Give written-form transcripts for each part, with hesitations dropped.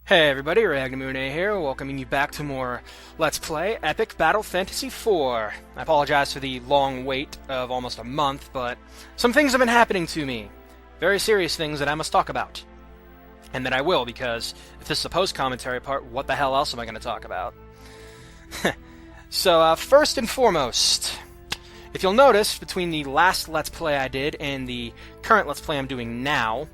Hey everybody, Ragnamune here, welcoming you back to more Let's Play Epic Battle Fantasy IV. I apologize for the long wait of almost a month, but some things have been happening to me. Very serious things that I must talk about. And that I will, because if this is a post-commentary part, what the hell else am I going to talk about? So, first and foremost, if you'll notice, between the last Let's Play I did and the current Let's Play I'm doing now,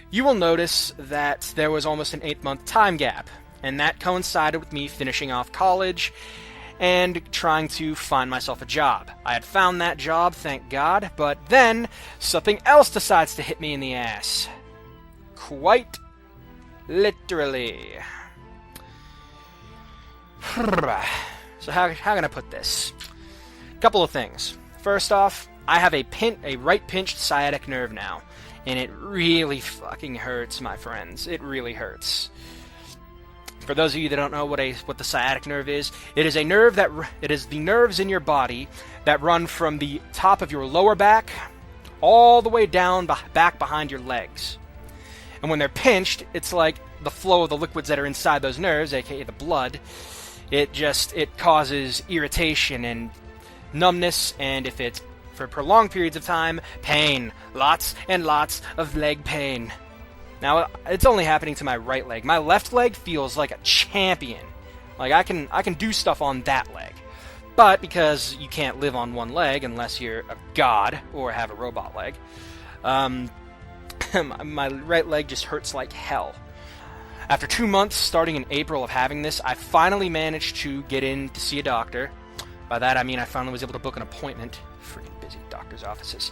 you will notice that there was almost an 8-month time gap, and that coincided with me finishing off college and trying to find myself a job. I had found that job, thank God, but then something else decides to hit me in the ass. Quite literally. So how can I put this? A couple of things. First off, I have a right pinched sciatic nerve now. And it really fucking hurts, my friends. It really hurts. For those of you that don't know what the sciatic nerve is, it is a nerve it is the nerves in your body that run from the top of your lower back all the way down back behind your legs. And when they're pinched, it's like the flow of the liquids that are inside those nerves, aka the blood. It causes irritation and numbness, and if it's for prolonged periods of time, pain. Lots and lots of leg pain. Now, it's only happening to my right leg. My left leg feels like a champion. Like, I can do stuff on that leg. But because you can't live on one leg unless you're a god or have a robot leg, my right leg just hurts like hell. After 2 months, starting in April of having this, I finally managed to get in to see a doctor. By that I mean I finally was able to book an appointment. Freaking busy doctor's offices.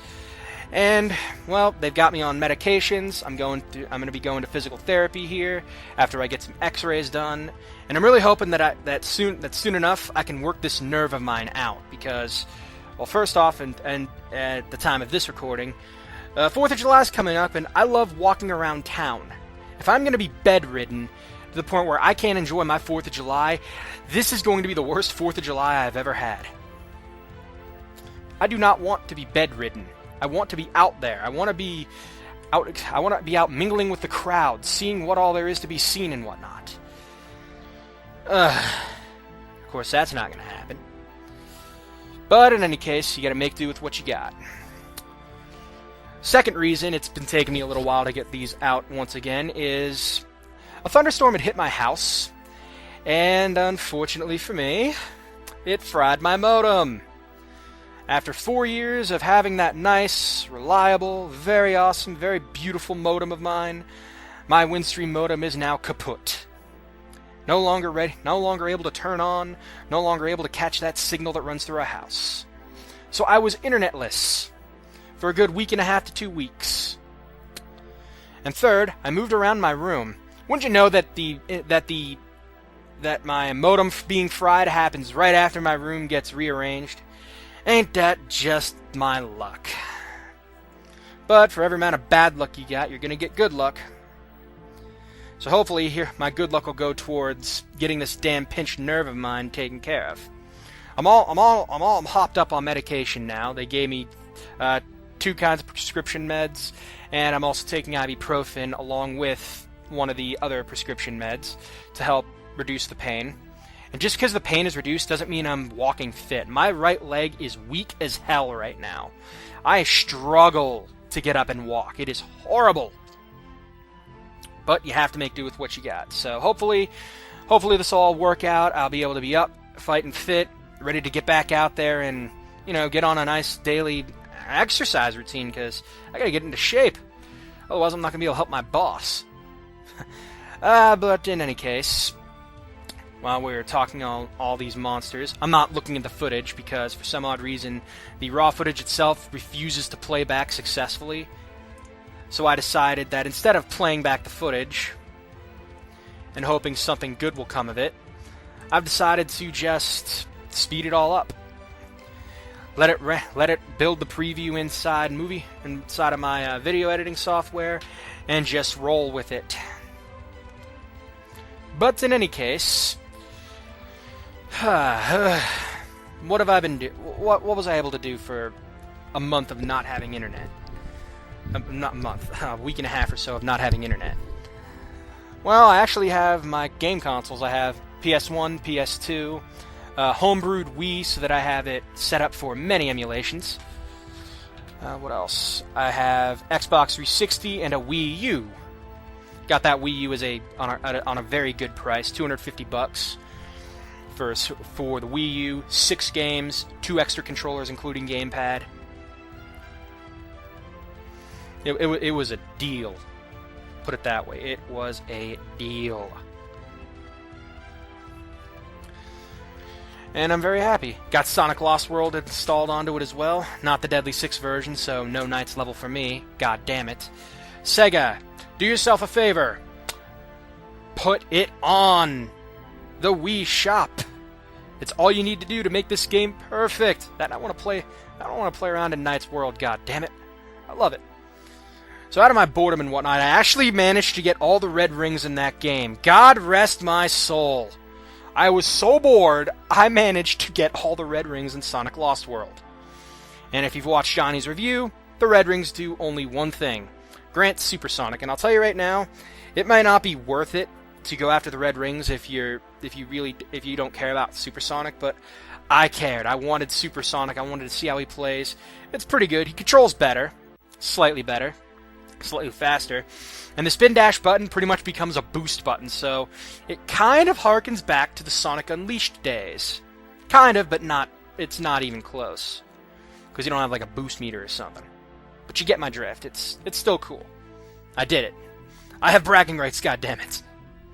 And, well, they've got me on medications. I'm going to be going to physical therapy here after I get some x-rays done. And I'm really hoping that soon enough I can work this nerve of mine out, because, well, first off, and at the time of this recording, 4th of July is coming up, and I love walking around town. If I'm going to be bedridden to the point where I can't enjoy my 4th of July, this is going to be the worst 4th of July I've ever had. I do not want to be bedridden. I want to be out there. I want to be out mingling with the crowd, seeing what all there is to be seen and whatnot. Of course, that's not going to happen. But in any case, you got to make do with what you got. Second reason it's been taking me a little while to get these out once again is a thunderstorm had hit my house, and unfortunately for me, it fried my modem. After 4 years of having that nice, reliable, very awesome, very beautiful modem of mine, my Windstream modem is now kaput. No longer ready, no longer able to turn on, no longer able to catch that signal that runs through our house. So I was internetless for a good week and a half to 2 weeks. And third, I moved around my room. Wouldn't you know that my modem being fried happens right after my room gets rearranged? Ain't that just my luck? But for every amount of bad luck you got, you're gonna get good luck. So hopefully here my good luck will go towards getting this damn pinched nerve of mine taken care of. I'm all hopped up on medication now. They gave me 2 kinds of prescription meds, and I'm also taking ibuprofen along with one of the other prescription meds to help reduce the pain. And just because the pain is reduced doesn't mean I'm walking fit. My right leg is weak as hell right now. I struggle to get up and walk. It is horrible. But you have to make do with what you got. So hopefully this will all work out. I'll be able to be up, fighting fit, ready to get back out there and, get on a nice daily exercise routine, because I gotta get into shape. Otherwise I'm not gonna be able to help my boss. But in any case, while we're talking all these monsters, I'm not looking at the footage because for some odd reason the raw footage itself refuses to play back successfully. So I decided that instead of playing back the footage and hoping something good will come of it, I've decided to just speed it all up. Let it build the preview inside of my video editing software, and just roll with it. But in any case, what have I been doing? What was I able to do for a month of not having internet? Not a month, a week and a half or so of not having internet. Well, I actually have my game consoles. I have PS1, PS2, homebrewed Wii so that I have it set up for many emulations. What else? I have Xbox 360 and a Wii U. Got that Wii U on a very good price, $250 for the Wii U. 6 games, 2 extra controllers, including gamepad. It was a deal. Put it that way. It was a deal. And I'm very happy. Got Sonic Lost World installed onto it as well. Not the Deadly 6 version, so no Knights level for me. God damn it. Sega, do yourself a favor. Put it on the Wii Shop. It's all you need to do to make this game perfect. I don't want to play around in Knights World. God damn it. I love it. So out of my boredom and whatnot, I actually managed to get all the red rings in that game. God rest my soul. I was so bored, I managed to get all the red rings in Sonic Lost World. And if you've watched Johnny's review, the red rings do only one thing. Grant Supersonic. And I'll tell you right now, it might not be worth it to go after the red rings if you don't care about Supersonic, but I cared. I wanted Supersonic. I wanted to see how he plays. It's pretty good. He controls better. Slightly faster. And the spin dash button pretty much becomes a boost button, so it kind of harkens back to the Sonic Unleashed days. Kind of, but it's not even close. Because you don't have like a boost meter or something. But you get my drift. It's still cool. I did it. I have bragging rights, goddammit.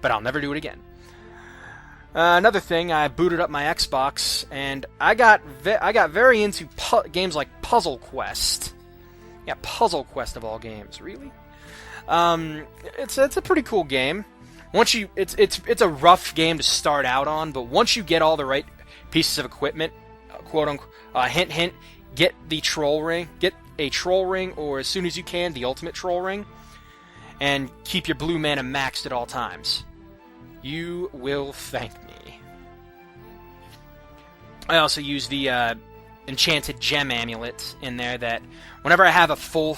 But I'll never do it again. Another thing, I booted up my Xbox, and I got very into games like Puzzle Quest. Yeah, Puzzle Quest of all games, really? It's a pretty cool game. It's a rough game to start out on, but once you get all the right pieces of equipment, quote unquote, hint hint, get a troll ring, or as soon as you can, the ultimate troll ring, and keep your blue mana maxed at all times. You will thank me. I also use the enchanted gem amulet in there that whenever I have a full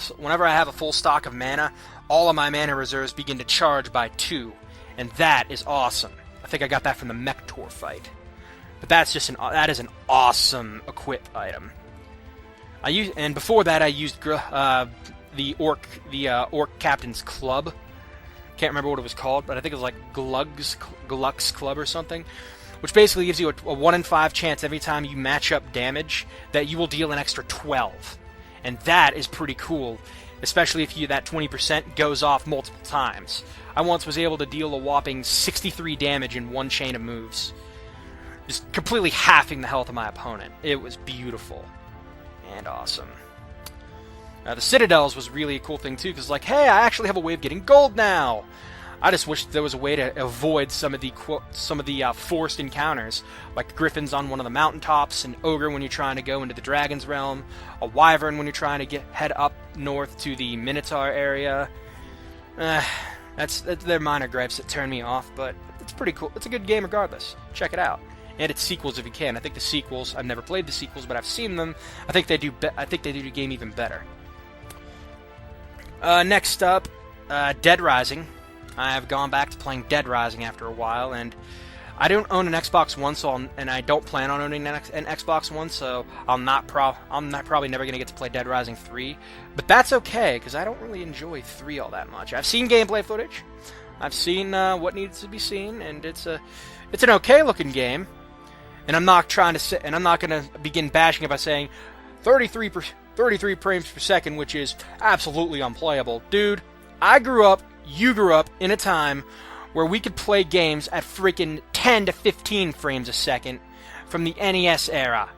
stock of mana, all of my mana reserves begin to charge by 2, and that is awesome. I think I got that from the Mektor fight. But that is an awesome equip item. And before that I used the Orc Captain's Club. Can't remember what it was called, but I think it was like Gluck's Club or something, which basically gives you a 1 in 5 chance every time you match up damage that you will deal an extra 12. And that is pretty cool, especially if that 20% goes off multiple times. I once was able to deal a whopping 63 damage in one chain of moves, just completely halving the health of my opponent. It was beautiful and awesome. The Citadels was really a cool thing too, because like, hey, I actually have a way of getting gold now. I just wish there was a way to avoid some of the forced encounters, like griffins on one of the mountaintops, an ogre when you're trying to go into the Dragon's Realm, a wyvern when you're trying to head up north to the Minotaur area. That's their minor gripes that turn me off, but it's pretty cool. It's a good game regardless. Check it out. And its sequels if you can. I think the sequels, I've never played the sequels, but I've seen them. I think they do the game even better. Next up, Dead Rising. I have gone back to playing Dead Rising after a while, and I don't own an Xbox One, and I don't plan on owning an Xbox One, so I'm probably never going to get to play Dead Rising 3. But that's okay, because I don't really enjoy 3 all that much. I've seen gameplay footage. I've seen what needs to be seen, and it's an okay-looking game. And I'm not going to begin bashing it by saying 33 frames per second, which is absolutely unplayable. Dude, you grew up in a time where we could play games at freaking 10 to 15 frames a second from the NES era.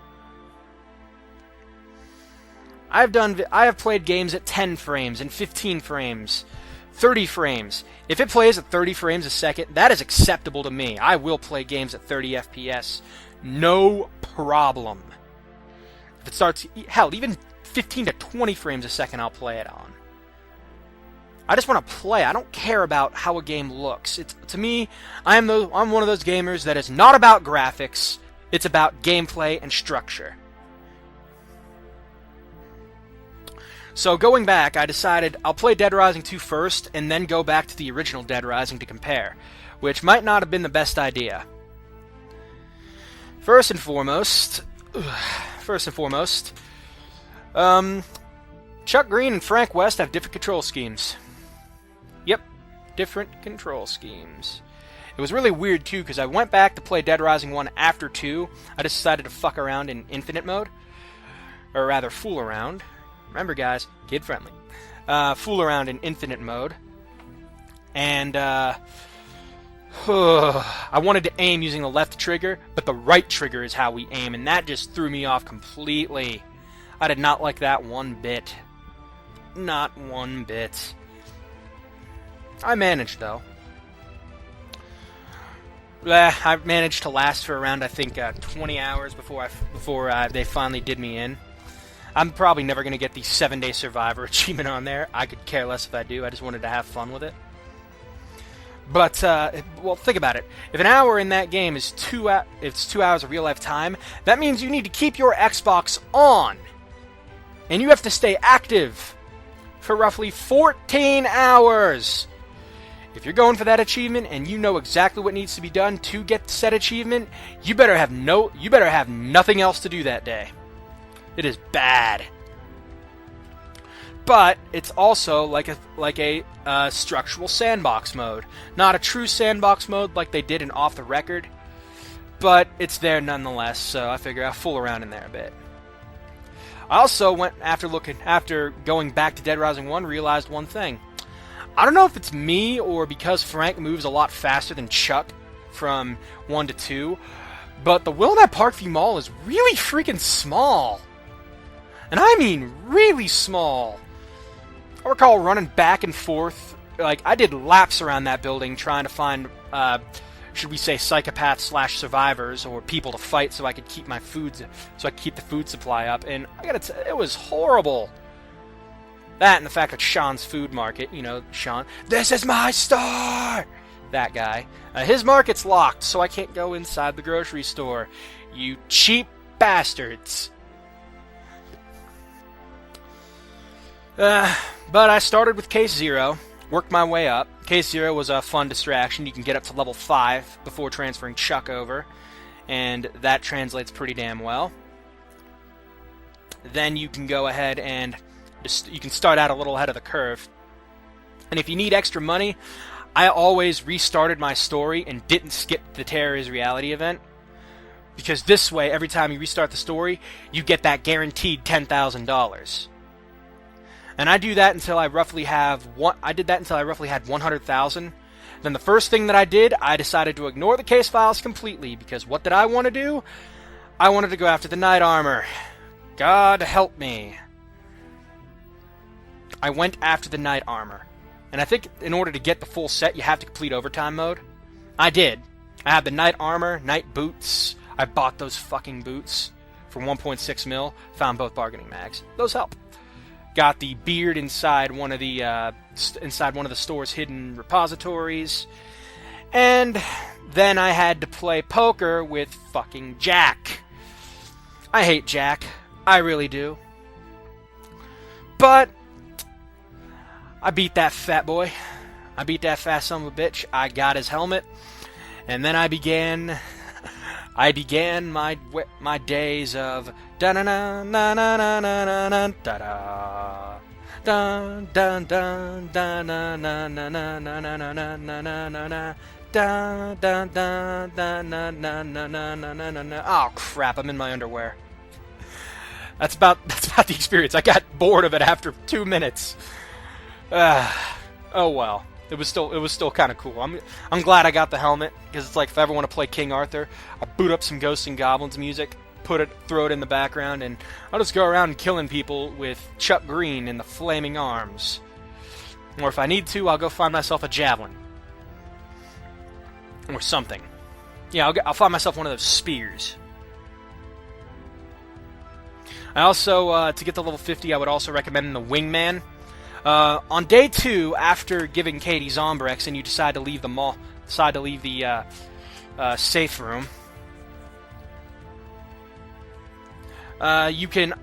I have played games at 10 frames and 15 frames, 30 frames. If it plays at 30 frames a second, that is acceptable to me. I will play games at 30 FPS. No problem. If it starts, hell, even 15 to 20 frames a second, I'll play it on. I just want to play. I don't care about how a game looks. To me, I'm one of those gamers that is not about graphics. It's about gameplay and structure. So going back, I decided I'll play Dead Rising 2 first, and then go back to the original Dead Rising to compare, which might not have been the best idea. First and foremost, Chuck Green and Frank West have different control schemes. Yep, different control schemes. It was really weird, too, because I went back to play Dead Rising 1 after 2. I decided to fuck around in Infinite mode. Or rather, fool around. Remember, guys, kid-friendly. Fool around in Infinite mode. And, I wanted to aim using the left trigger, but the right trigger is how we aim, and that just threw me off completely. I did not like that one bit. Not one bit. I managed, though. I managed to last for around, I think, 20 hours before they finally did me in. I'm probably never going to get the 7-day survivor achievement on there. I could care less if I do. I just wanted to have fun with it. But, well, think about it. If an hour in that game is 2 hours of real-life time, that means you need to keep your Xbox on. And you have to stay active for roughly 14 hours. If you're going for that achievement and you know exactly what needs to be done to get said achievement, you better have nothing else to do that day. It is bad. But it's also like a structural sandbox mode. Not a true sandbox mode like they did in Off the Record, but it's there nonetheless, so I figure I'll fool around in there a bit. I also went after going back to Dead Rising 1, realized one thing. I don't know if it's me or because Frank moves a lot faster than Chuck from 1 to 2, but the Willamette Parkview Mall is really freaking small. And I mean really small. I recall running back and forth. Like, I did laps around that building trying to find, should we say, psychopaths/survivors or people to fight so I could keep the food supply up. And I gotta tell you, it was horrible. That and the fact that Sean's Food Market, you know, Sean, this is my store! That guy. His market's locked, so I can't go inside the grocery store. You cheap bastards. But I started with Case Zero, worked my way up. Case Zero was a fun distraction. You can get up to level 5 before transferring Chuck over, and that translates pretty damn well. Then you can go ahead and you can start out a little ahead of the curve. And if you need extra money, I always restarted my story and didn't skip the Terror is Reality event. Because this way, every time you restart the story, you get that guaranteed $10,000. And I do that until I roughly had 100,000. Then the first thing that I did, I decided to ignore the case files completely, because what did I want to do? I wanted to go after the Knight Armor. God help me. I went after the Knight Armor. And I think in order to get the full set, you have to complete overtime mode. I did. I had the Knight Armor, Knight Boots. I bought those fucking boots for 1.6 mil. Found both bargaining mags. Those help. Got the beard inside one of the store's hidden repositories. And then I had to play poker with fucking Jack. I hate Jack. I really do. But I beat that fat boy. I beat that fat son of a bitch. I got his helmet. And then I began my days of da-na-na-na-na-na-na-na-da-da. Dun dun dun dun dun dun dun dun dun dun dun dun dun. Oh crap, I'm in my underwear. That's about the experience. I got bored of it after 2 minutes. Oh well. It was still kind of cool. I'm glad I got the helmet, because it's like if I ever want to play King Arthur, I'll boot up some Ghosts and Goblins music, throw it in the background, and I'll just go around killing people with Chuck Green and the Flaming Arms. Or if I need to, I'll go find myself a javelin. Or something. Yeah, I'll find myself one of those spears. I also, to get to level 50, I would also recommend the Wingman. On day 2, after giving Katie Zombrex, and you decide to leave the safe room, you can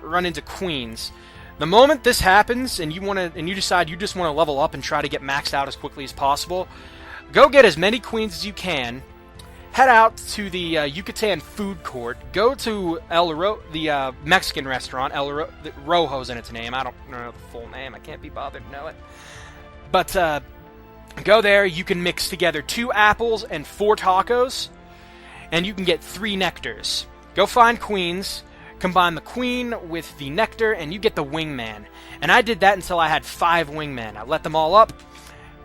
run into Queens. The moment this happens and you decide you just want to level up and try to get maxed out as quickly as possible, go get as many queens as you can. Head out to the Yucatan food court. Go to the Mexican restaurant. Rojo's in its name. I don't know the full name. I can't be bothered to know it. But go there. You can mix together 2 apples and 4 tacos, and you can get 3 nectars. Go find queens. Combine the queen with the nectar, and you get the wingman. And I did that until I had 5 wingmen. I let them all up.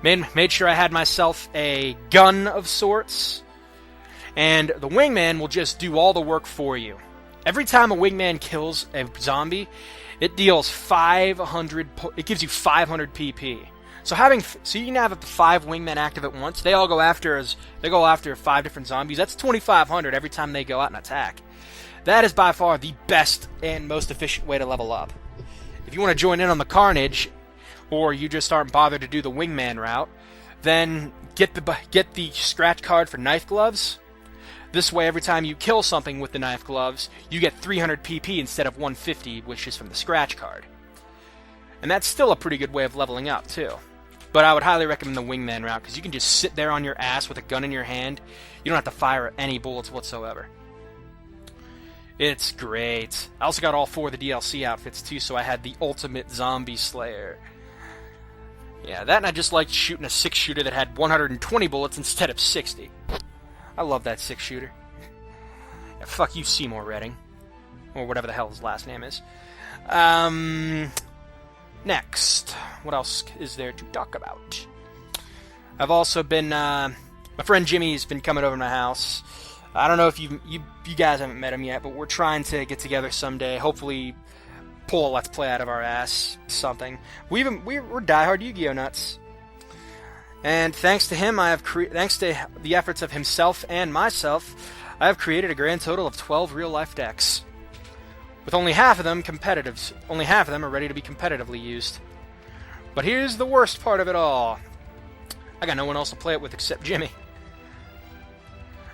Made sure I had myself a gun of sorts. And the wingman will just do all the work for you. Every time a wingman kills a zombie, it deals 500. It gives you 500 PP. So you can have up to 5 wingmen active at once. They all go after 5 different zombies. That's 2,500 every time they go out and attack. That is by far the best and most efficient way to level up. If you want to join in on the carnage, or you just aren't bothered to do the wingman route, then get the scratch card for knife gloves. This way, every time you kill something with the knife gloves, you get 300 PP instead of 150, which is from the scratch card. And that's still a pretty good way of leveling up, too. But I would highly recommend the wingman route, because you can just sit there on your ass with a gun in your hand. You don't have to fire any bullets whatsoever. It's great. I also got all 4 of the DLC outfits, too, so I had the ultimate zombie slayer. Yeah, that and I just liked shooting a 6-shooter that had 120 bullets instead of 60. I love that 6-shooter. Yeah, fuck you, Seymour Redding. Or whatever the hell his last name is. Next. What else is there to talk about? I've also been, my friend Jimmy's been coming over to my house. I don't know if you guys haven't met him yet, but we're trying to get together someday. Hopefully pull a Let's Play out of our ass. Something. We're diehard Yu-Gi-Oh! Nuts. And thanks to him, thanks to the efforts of himself and myself, I have created a grand total of 12 real-life decks. With only half of them competitive. Only half of them are ready to be competitively used. But here's the worst part of it all. I got no one else to play it with except Jimmy.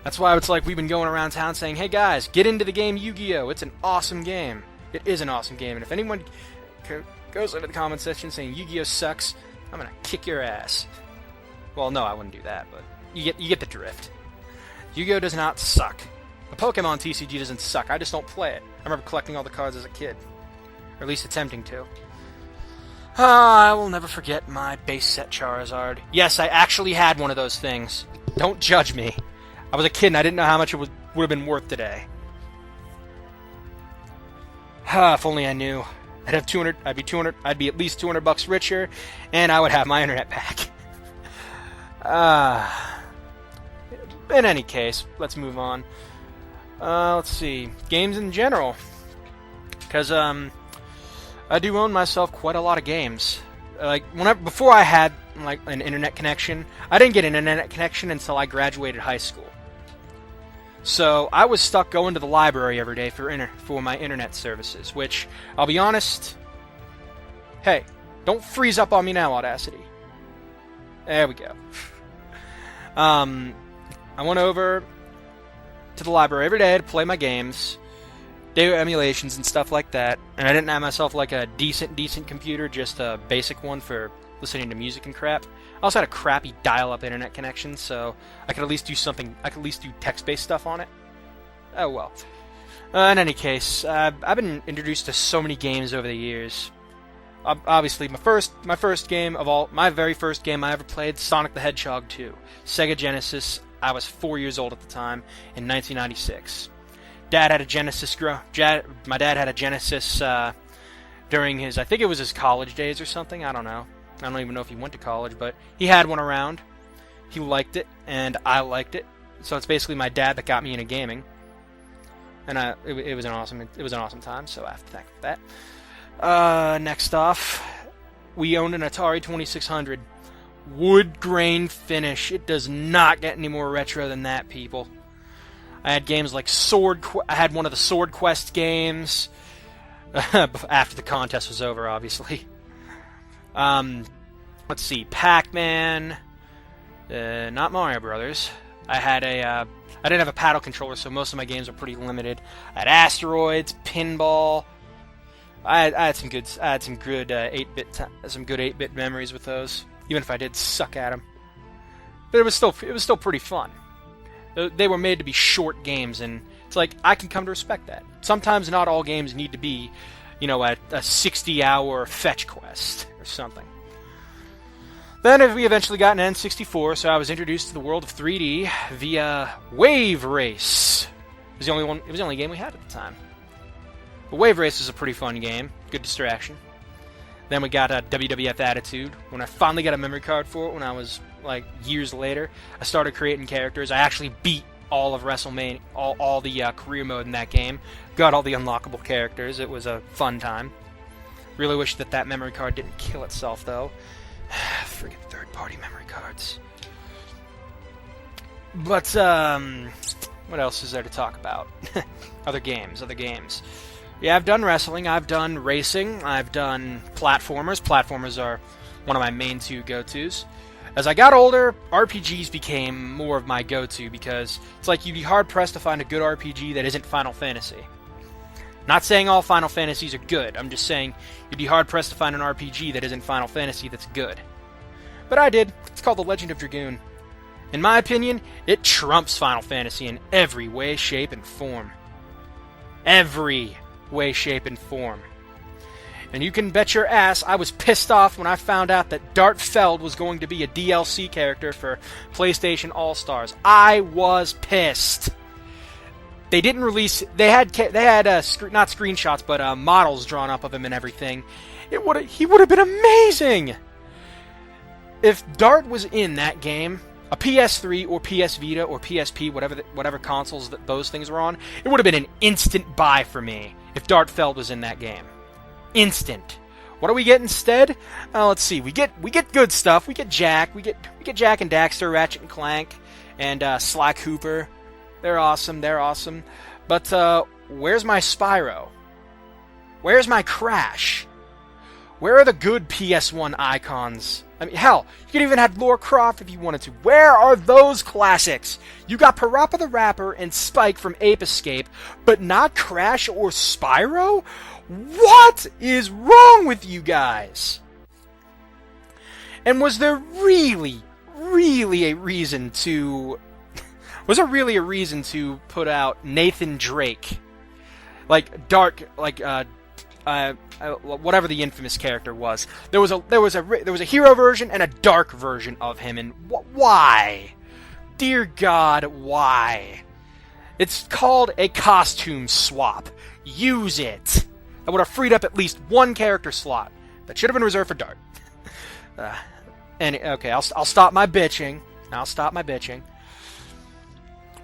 That's why it's like we've been going around town saying, hey guys, get into the game Yu-Gi-Oh! It's an awesome game. It is an awesome game. And if anyone goes into the comment section saying Yu-Gi-Oh! Sucks, I'm gonna kick your ass. Well, no, I wouldn't do that, but you get the drift. Yu-Gi-Oh! Does not suck. The Pokemon TCG doesn't suck. I just don't play it. I remember collecting all the cards as a kid. Or at least attempting to. I will never forget my base set Charizard. Yes, I actually had one of those things. Don't judge me. I was a kid and I didn't know how much it would have been worth today. If only I knew. I'd have 200. I'd be at least $200 richer, and I would have my internet back. In any case, let's move on. Let's see. Games in general. Because, I do own myself quite a lot of games. Before I had, an internet connection, I didn't get an internet connection until I graduated high school. So, I was stuck going to the library every day for my internet services, which, I'll be honest... Hey, don't freeze up on me now, Audacity. There we go. I went over to the library every day to play my games, do emulations and stuff like that, and I didn't have myself a decent computer, just a basic one for listening to music and crap. I also had a crappy dial-up internet connection, so I could at least do text-based stuff on it. Oh well. In any case, I've been introduced to so many games over the years. Obviously, my very first game I ever played, Sonic the Hedgehog 2, Sega Genesis. I was 4 years old at the time, in 1996. Dad had a Genesis. My dad had a Genesis during his, I think it was his college days or something. I don't know. I don't even know if he went to college, but he had one around. He liked it, and I liked it. So it's basically my dad that got me into gaming, and it was an awesome time. So I have to thank for that. Next off, we owned an Atari 2600. Wood grain finish. It does not get any more retro than that, people. I had games like I had one of the Sword Quest games. After the contest was over, obviously. Let's see. Pac-Man. Not Mario Brothers. I didn't have a paddle controller, so most of my games were pretty limited. I had Asteroids, Pinball. I had some good 8-bit memories with those, even if I did suck at them. But it was still pretty fun. They were made to be short games, and it's like I can come to respect that. Sometimes not all games need to be, a 60-hour fetch quest or something. Then we eventually got an N64, so I was introduced to the world of 3D via Wave Race. It was the only game we had at the time. But Wave Race was a pretty fun game, good distraction. Then we got WWF Attitude. When I finally got a memory card for it, when I was years later, I started creating characters. I actually beat all of WrestleMania, all the career mode in that game. Got all the unlockable characters. It was a fun time. Really wish that memory card didn't kill itself, though. Friggin' third-party memory cards. But, what else is there to talk about? Other games. Yeah, I've done wrestling, I've done racing, I've done platformers. Platformers are one of my main two go-tos. As I got older, RPGs became more of my go-to because it's like you'd be hard-pressed to find a good RPG that isn't Final Fantasy. Not saying all Final Fantasies are good, I'm just saying you'd be hard-pressed to find an RPG that isn't Final Fantasy that's good. But I did. It's called The Legend of Dragoon. In my opinion, it trumps Final Fantasy in every way, shape, and form. Every way, shape, and form. And you can bet your ass I was pissed off when I found out that Dart Feld was going to be a DLC character for PlayStation All-Stars. I was pissed. They didn't release... They had not screenshots, but models drawn up of him and everything. He would have been amazing! If Dart was in that game, a PS3 or PS Vita or PSP, whatever consoles that those things were on, it would have been an instant buy for me if Dart Feld was in that game. Instant. What do we get instead? Let's see. We get good stuff. We get Jak. We get Jak and Daxter, Ratchet and Clank, and Sly Cooper. They're awesome. But where's my Spyro? Where's my Crash? Where are the good PS1 icons? I mean, hell, you could even have Lara Croft if you wanted to. Where are those classics? You got Parappa the Rapper and Spike from Ape Escape, but not Crash or Spyro? What is wrong with you guys? And was there really a reason to... Was there really a reason to put out Nathan Drake? Whatever the infamous character was. There was a hero version and a dark version of him, and why? Dear God, why? It's called a costume swap. Use it. That would have freed up at least one character slot. That should have been reserved for Dart. Okay, I'll stop my bitching.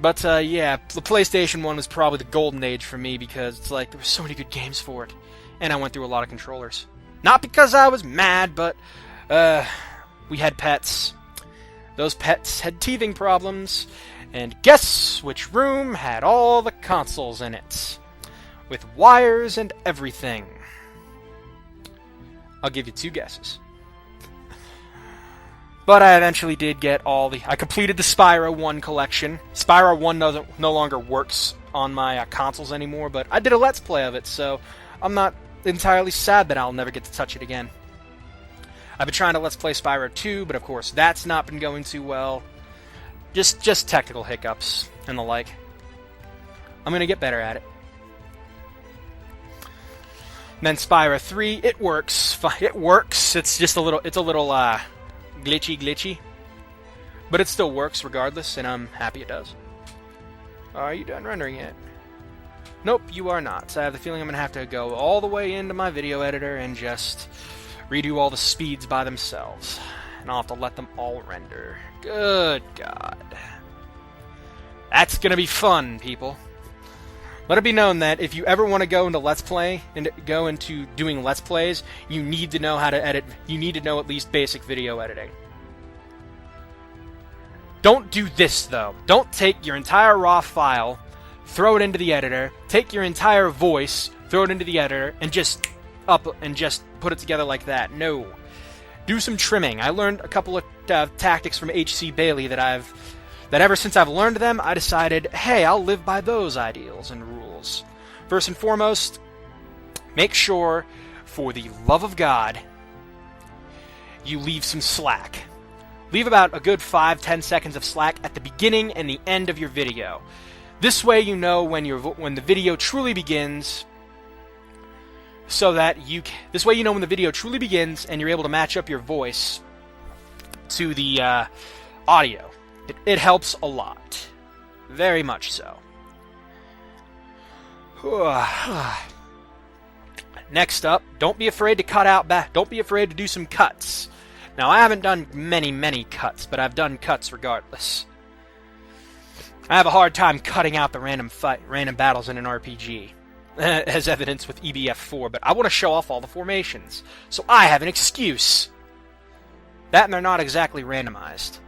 But yeah, the PlayStation 1 was probably the golden age for me because it's like there were so many good games for it. And I went through a lot of controllers. Not because I was mad, but we had pets. Those pets had teething problems. And guess which room had all the consoles in it? With wires and everything. I'll give you two guesses. But I eventually did get I completed the Spyro 1 collection. Spyro 1 no longer works on my consoles anymore, but I did a Let's Play of it, so I'm not entirely sad that I'll never get to touch it again. I've been trying to Let's Play Spyro 2, but of course that's not been going too well. Just technical hiccups and the like. I'm gonna get better at it. And then Spyro 3, it works. It works. It's just a little glitchy. But it still works regardless, and I'm happy it does. Are you done rendering yet? Nope, you are not. So I have the feeling I'm going to have to go all the way into my video editor and just redo all the speeds by themselves. And I'll have to let them all render. Good God. That's going to be fun, people. Let it be known that if you ever want to go into Let's Play, and go into doing Let's Plays, you need to know how to edit. You need to know at least basic video editing. Don't do this, though. Don't take your entire raw file, throw it into the editor, take your entire voice, throw it into the editor, and just put it together like that. No. Do some trimming. I learned a couple of tactics from H.C. Bailey that ever since I've learned them, I decided, hey, I'll live by those ideals and rules. First and foremost, make sure, for the love of God, you leave some slack. Leave about a good 5-10 seconds of slack at the beginning and the end of your video. This way you know when the video truly begins, this way you know when the video truly begins and you're able to match up your voice to the audio. It helps a lot. Very much so. Next up, don't be afraid to cut out don't be afraid to do some cuts. Now, I haven't done many cuts, but I've done cuts regardless. I have a hard time cutting out the random battles in an RPG, as evidenced with EBF4, but I want to show off all the formations, so I have an excuse. That and they're not exactly randomized.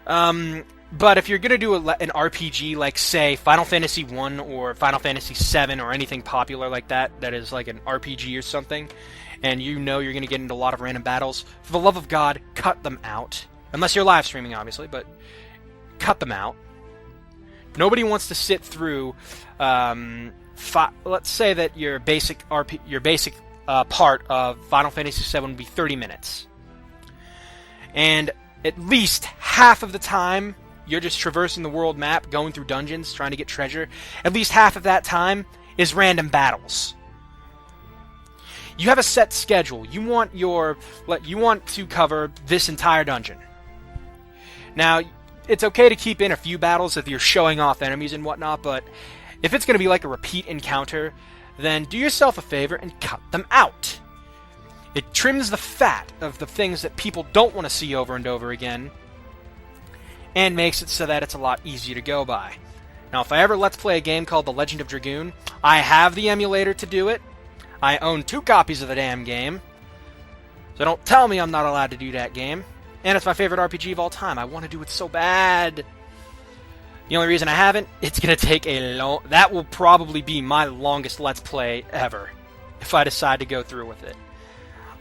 But if you're going to do an RPG like, say, Final Fantasy 1 or Final Fantasy 7 or anything popular like that is like an RPG or something, and you know you're going to get into a lot of random battles, for the love of God, cut them out. Unless you're live streaming, obviously, but cut them out. Nobody wants to sit through, let's say that your basic part of Final Fantasy 7 would be 30 minutes. And at least half of the time, you're just traversing the world map, going through dungeons, trying to get treasure. At least half of that time is random battles. You have a set schedule. You want to cover this entire dungeon. Now, it's okay to keep in a few battles if you're showing off enemies and whatnot, but if it's going to be like a repeat encounter, then do yourself a favor and cut them out. It trims the fat of the things that people don't want to see over and over again, and makes it so that it's a lot easier to go by. Now, if I ever let's play a game called The Legend of Dragoon, I have the emulator to do it. I own 2 copies of the damn game, so don't tell me I'm not allowed to do that game. And it's my favorite RPG of all time. I want to do it so bad. The only reason I haven't, it's going to take that will probably be my longest Let's Play ever, if I decide to go through with it.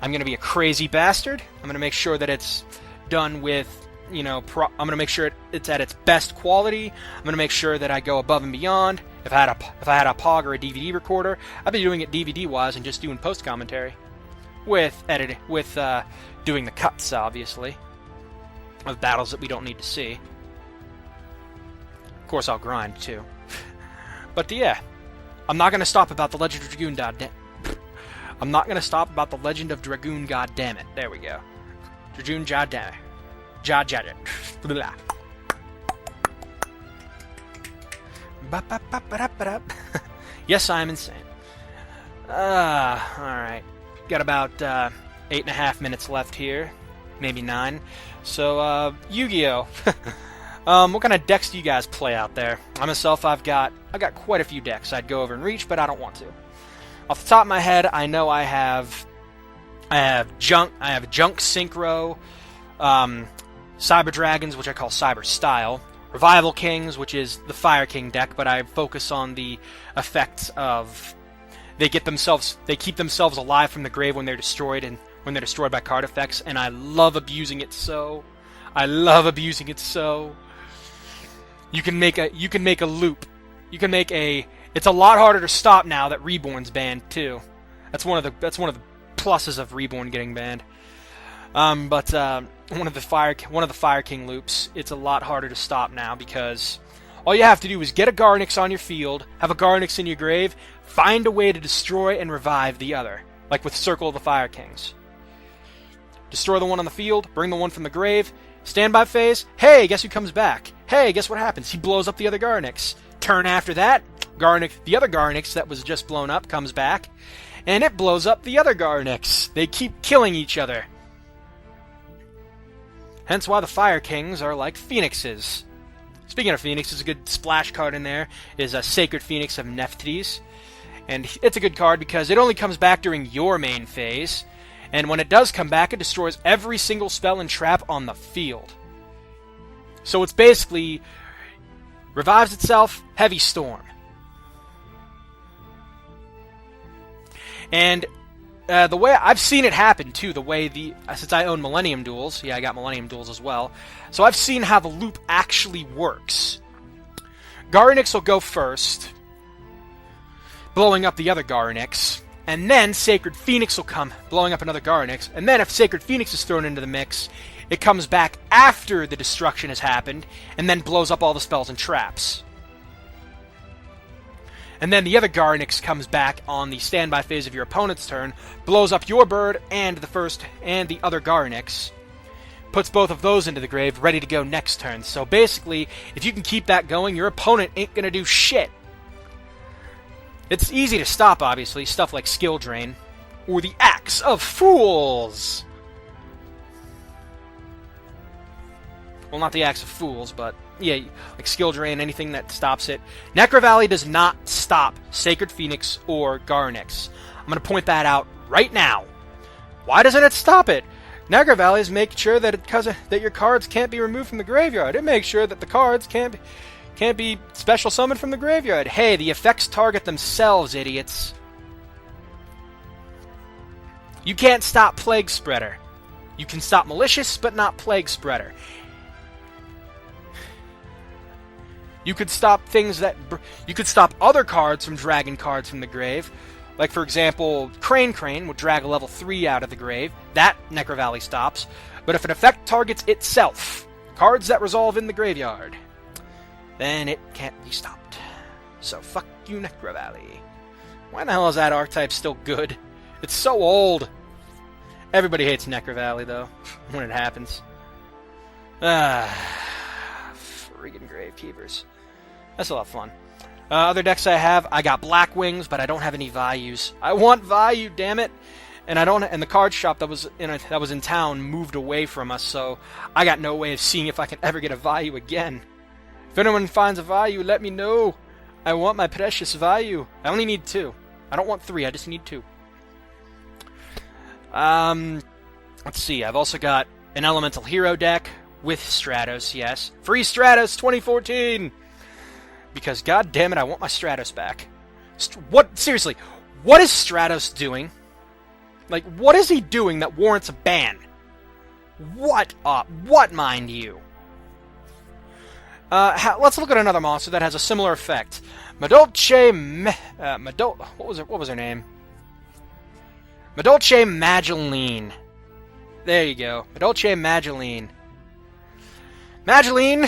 I'm going to be a crazy bastard. I'm going to make sure that it's done with, I'm going to make sure it's at its best quality. I'm going to make sure that I go above and beyond. If I had a POG or a DVD recorder, I'd be doing it DVD-wise and just doing post-commentary. With doing the cuts, obviously, of battles that we don't need to see. Of course, I'll grind, too. But yeah, I'm not going to stop about The Legend of Dragoon, I'm not going to stop about The Legend of Dragoon, goddammit. There we go. Dragoon, goddammit. Blah. Yes, I'm insane. Alright. Got about 8.5 minutes left here. Maybe 9. So, Yu-Gi-Oh! What kind of decks do you guys play out there? I myself, I've got quite a few decks I'd go over and reach, but I don't want to. Off the top of my head, I know I have Junk Synchro, Cyber Dragons, which I call Cyber Style, Revival Kings, which is the Fire King deck, but I focus on the effects of they keep themselves alive from the grave when they're destroyed by card effects, and I love abusing it so. You can make a loop. It's a lot harder to stop now that Reborn's banned too. That's one of the pluses of Reborn getting banned. But one of the Fire King loops, it's a lot harder to stop now because all you have to do is get a Garnix on your field, have a Garnix in your grave, find a way to destroy and revive the other, like with Circle of the Fire Kings. Destroy the one on the field, bring the one from the grave, standby phase, hey, guess who comes back? Hey, guess what happens? He blows up the other Garnix. Turn after that, the other Garnix that was just blown up comes back, and it blows up the other Garnix. They keep killing each other. Hence why the Fire Kings are like Phoenixes. Speaking of Phoenix, there's a good splash card in there, is a Sacred Phoenix of Nephthys. And it's a good card because it only comes back during your main phase, and when it does come back, it destroys every single spell and trap on the field. So it's basically revives itself, Heavy Storm. And the way I've seen it happen too, since I own Millennium Duels, I got Millennium Duels as well, so I've seen how the loop actually works. Garnix will go first, blowing up the other Garnix. And then Sacred Phoenix will come, blowing up another Garnix. And then if Sacred Phoenix is thrown into the mix, it comes back after the destruction has happened, and then blows up all the spells and traps. And then the other Garnix comes back on the standby phase of your opponent's turn, blows up your bird and the first and the other Garnix, puts both of those into the grave, ready to go next turn. So basically, if you can keep that going, your opponent ain't gonna do shit. It's easy to stop, obviously, stuff like Skill Drain, or the Axe of Fools! Well, not the Axe of Fools, but yeah, like Skill Drain, anything that stops it. Necro Valley does not stop Sacred Phoenix or Garnix. I'm going to point that out right now. Why doesn't it stop it? Necro Valley is making sure that that your cards can't be removed from the graveyard. It makes sure that the cards can't be special summoned from the graveyard. Hey, the effects target themselves, idiots. You can't stop Plague Spreader. You can stop Malicious, but not Plague Spreader. You could stop you could stop other cards from dragging cards from the grave. Like, for example, Crane would drag a level 3 out of the grave. That Necro Valley stops. But if an effect targets itself, cards that resolve in the graveyard, then it can't be stopped. So fuck you, Necro Valley. Why the hell is that archetype still good? It's so old. Everybody hates Necro Valley, though, when it happens. Friggin' Gravekeepers. That's a lot of fun. Other decks I have, I got Black Wings, but I don't have any Vayus. I want Vayu, damn it! And the card shop that was in town moved away from us, so I got no way of seeing if I can ever get a Vayu again. If anyone finds a Vayu, let me know. I want my precious Vayu. I only need 2. I don't want 3, I just need 2. Let's see, I've also got an Elemental Hero deck with Stratos, yes. Free Stratos 2014! Because, god damn it, I want my Stratos back. Seriously, what is Stratos doing? Like, what is he doing that warrants a ban? What, mind you? Let's look at another monster that has a similar effect. What was her name? Madolche Mageline. There you go. Madolche Mageline. Mageline,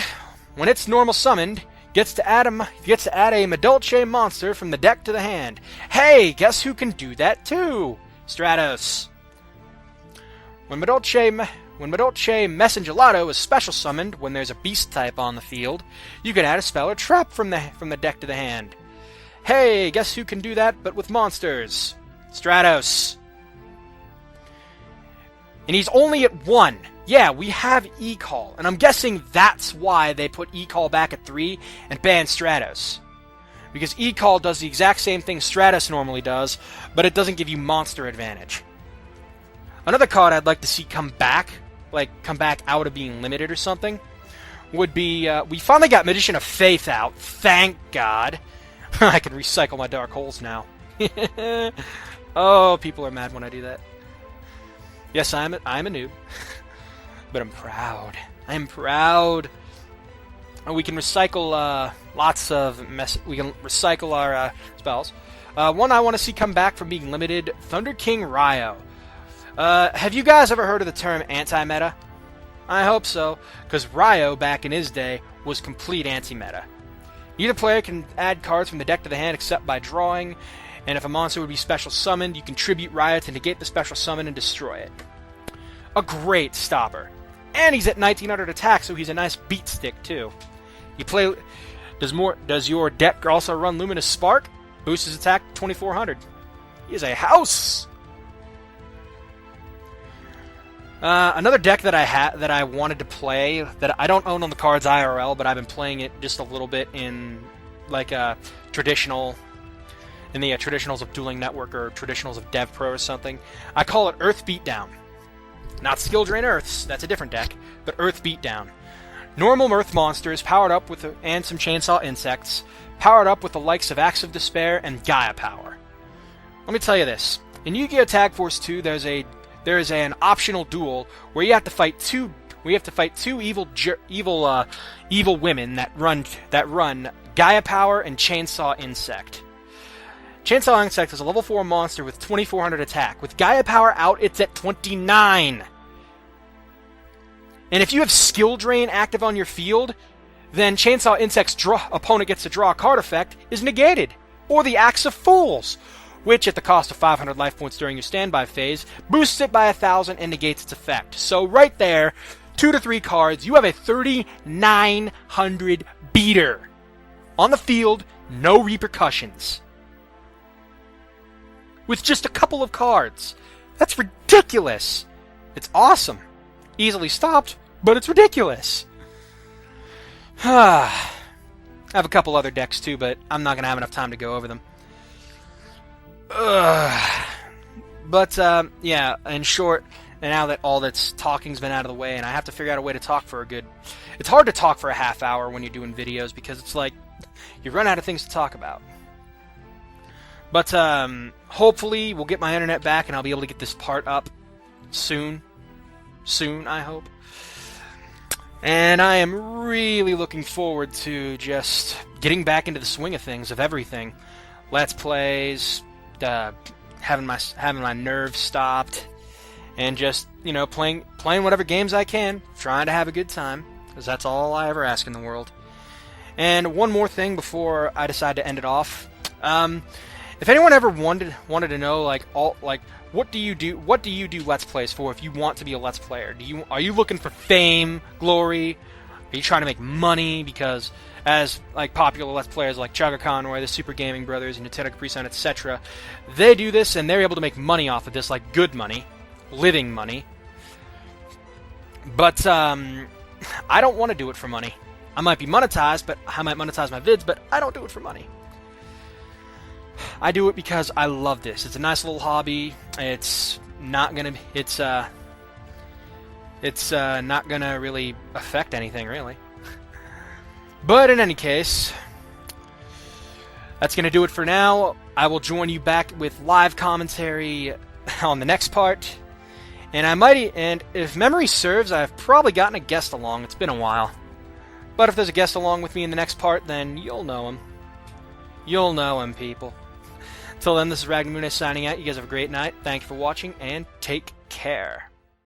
when it's normal summoned, gets to add a Madolche monster from the deck to the hand. Hey, guess who can do that too? Stratos. When Madolche Messengelato is special summoned when there's a beast type on the field, you can add a spell or trap from the deck to the hand. Hey, guess who can do that but with monsters? Stratos. And he's only at 1. Yeah, we have E-Call, and I'm guessing that's why they put E-Call back at 3 and banned Stratos. Because E-Call does the exact same thing Stratos normally does, but it doesn't give you monster advantage. Another card I'd like to see come back out of being limited or something, would be, we finally got Magician of Faith out, thank God. I can recycle my Dark Holes now. Oh, people are mad when I do that. Yes, I'm a noob. But I'm proud. I'm proud. And we can recycle we can recycle our spells. One I want to see come back from being limited, Thunder King Ryo. Have you guys ever heard of the term anti-meta? I hope so, because Ryo, back in his day, was complete anti-meta. Neither player can add cards from the deck to the hand except by drawing, and if a monster would be special summoned, you can tribute Ryo to negate the special summon and destroy it. A great stopper. And he's at 1900 attack, so he's a nice beat stick too. You play. Does your deck also run Luminous Spark? Boosts his attack 2400. He is a house. Another deck that I wanted to play that I don't own on the cards IRL, but I've been playing it just a little bit in like traditional. In the traditionals of Dueling Network or traditionals of DevPro or something. I call it Earth Beatdown. Not Skill Drain Earths, that's a different deck, but Earth Beatdown. Normal Earth monsters powered up with and some Chainsaw Insects, powered up with the likes of Axe of Despair and Gaia Power. Let me tell you this. In Yu-Gi-Oh! Tag Force 2, there is an optional duel where you have to fight two evil women that run Gaia Power and Chainsaw Insect. Chainsaw Insect is a level 4 monster with 2400 attack. With Gaia Power out, it's at 29. And if you have Skill Drain active on your field, then Chainsaw Insect's opponent gets to draw a card effect is negated. Or the Axe of Fools, which at the cost of 500 life points during your standby phase, boosts it by 1,000 and negates its effect. So right there, 2 to 3 cards, you have a 3,900 beater. On the field, no repercussions. With just a couple of cards. That's ridiculous. It's awesome. Easily stopped, but it's ridiculous. I have a couple other decks too, but I'm not going to have enough time to go over them. But, yeah, in short, and now that all that's talking's been out of the way, and I have to figure out a way to talk for a good... It's hard to talk for a half hour when you're doing videos, because it's like, you run out of things to talk about. But, hopefully, we'll get my internet back, and I'll be able to get this part up soon. Soon, I hope. And I am really looking forward to just getting back into the swing of things, of everything. Let's Plays, having my nerves stopped, and just, you know, playing whatever games I can, trying to have a good time, because that's all I ever ask in the world. And one more thing before I decide to end it off. If anyone ever wanted to know, what do you do Let's Plays for if you want to be a Let's Player? Are you looking for fame, glory? Are you trying to make money? Because as popular Let's Players like Chugga Conroy, the Super Gaming Brothers, and Nintendo Capri Sun, etc., they do this and they're able to make money off of this, like good money, living money. But I don't want to do it for money. I might be monetized, but I might monetize my vids, but I don't do it for money. I do it because I love this. It's a nice little hobby. It's not gonna really affect anything, really. But in any case, that's gonna do it for now. I will join you back with live commentary on the next part. And if memory serves, I've probably gotten a guest along. It's been a while. But if there's a guest along with me in the next part, then you'll know him. You'll know him, people. Till then, this is Ragnamune signing out. You guys have a great night. Thank you for watching, and take care.